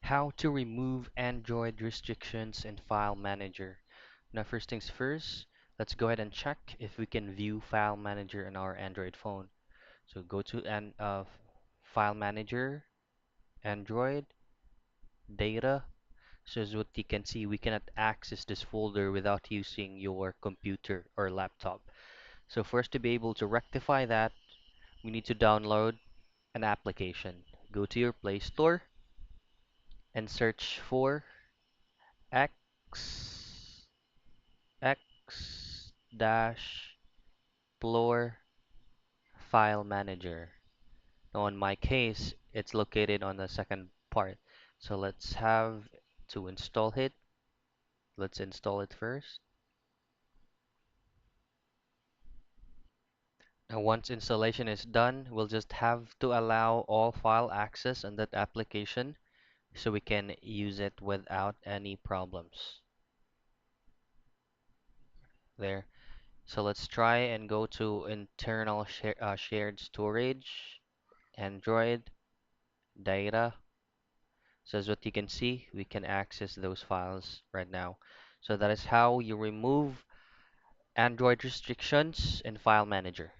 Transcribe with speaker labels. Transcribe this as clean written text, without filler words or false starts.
Speaker 1: How to remove Android restrictions in File Manager. Now, first things first, let's go ahead and check if we can view File Manager on our Android phone. So go to File Manager, Android, Data. So as what you can see, we cannot access this folder without using your computer or laptop. So for us to be able to rectify that, we need to download an application. Go to your Play Store and search for X X dash Explore File Manager. Now in my case, it's located on the second part. So let's have to install it. Let's install it first. Now once installation is done, we'll just have to allow all file access on that application so we can use it without any problems. There. So let's try and go to internal shared storage, Android, data. So as what you can see, we can access those files right now. So that is how you remove Android restrictions in File Manager.